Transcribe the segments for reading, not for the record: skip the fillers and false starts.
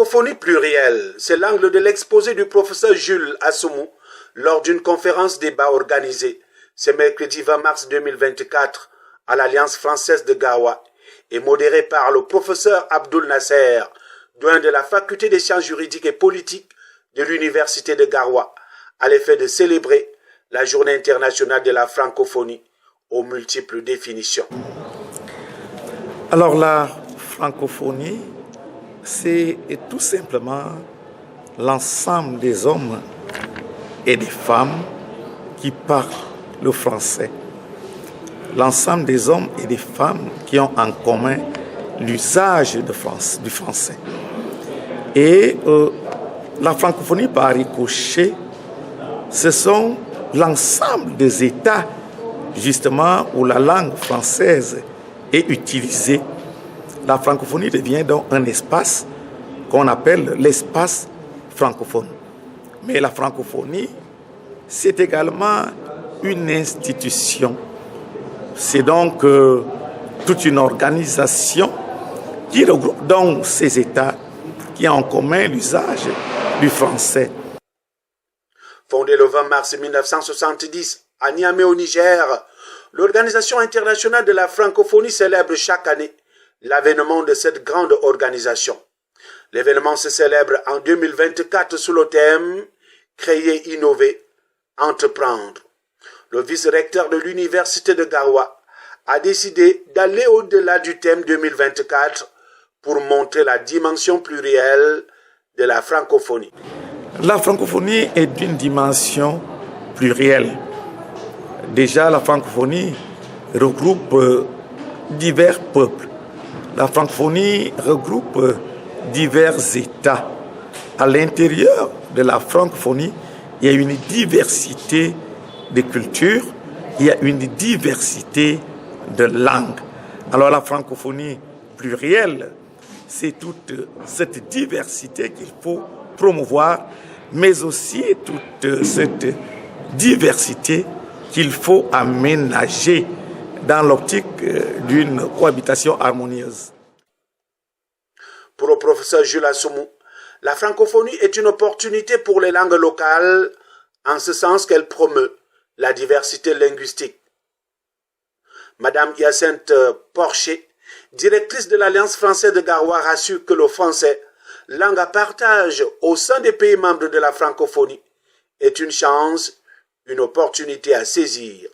francophonie plurielle, c'est l'angle de l'exposé du professeur Jules Assoumou lors d'une conférence débat organisée ce mercredi 20 mars 2024 à l'Alliance française de Garoua et modéré par le professeur Abdoul Nasser, doyen de la faculté des sciences juridiques et politiques de l'université de Garoua, à l'effet de célébrer la journée internationale de la francophonie aux multiples définitions. Alors la francophonie, c'est tout simplement l'ensemble des hommes et des femmes qui parlent le français. L'ensemble des hommes et des femmes qui ont en commun l'usage du français. Et la francophonie par ricochet, ce sont l'ensemble des États, justement, où la langue française est utilisée. La francophonie devient donc un espace qu'on appelle l'espace francophone. Mais la francophonie, c'est également une institution. C'est donc toute une organisation qui regroupe donc ces États qui ont en commun l'usage du français. Fondée le 20 mars 1970 à Niamey au Niger, l'Organisation internationale de la francophonie célèbre chaque année l'avènement de cette grande organisation. L'événement se célèbre en 2024 sous le thème « Créer, innover, entreprendre ». Le vice-recteur de l'université de Garoua a décidé d'aller au-delà du thème 2024 pour montrer la dimension plurielle de la francophonie. La francophonie est d'une dimension plurielle. Déjà, la francophonie regroupe divers peuples. La francophonie regroupe divers États. À l'intérieur de la francophonie, il y a une diversité de cultures, il y a une diversité de langues. Alors la francophonie plurielle, c'est toute cette diversité qu'il faut promouvoir, mais aussi toute cette diversité qu'il faut aménager dans l'optique d'une cohabitation harmonieuse. Pour le professeur Jules Assoumou, la francophonie est une opportunité pour les langues locales, en ce sens qu'elle promeut la diversité linguistique. Madame Hyacinthe Porcher, directrice de l'Alliance française de Garoua, rassure que le français, langue à partage au sein des pays membres de la francophonie, est une chance, une opportunité à saisir.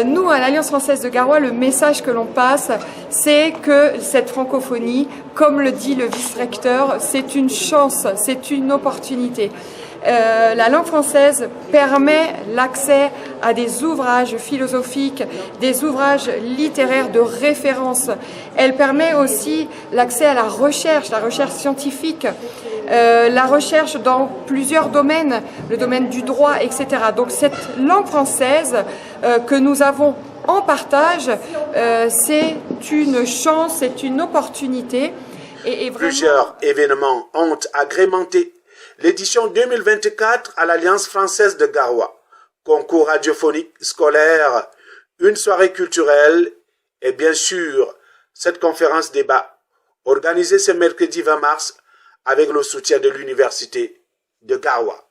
Nous, à l'Alliance française de Garoua, le message que l'on passe, c'est que cette francophonie, comme le dit le vice-recteur, c'est une chance, c'est une opportunité. La langue française permet l'accès à des ouvrages philosophiques, des ouvrages littéraires de référence. Elle permet aussi l'accès à la recherche scientifique, la recherche dans plusieurs domaines, le domaine du droit, etc. Donc cette langue française que nous avons en partage, c'est une chance, c'est une opportunité. Et vraiment... Plusieurs événements ont agrémenté l'édition 2024 à l'Alliance française de Garoua. Concours radiophonique scolaire, une soirée culturelle et bien sûr cette conférence débat organisée ce mercredi 20 mars avec le soutien de l'université de Garoua.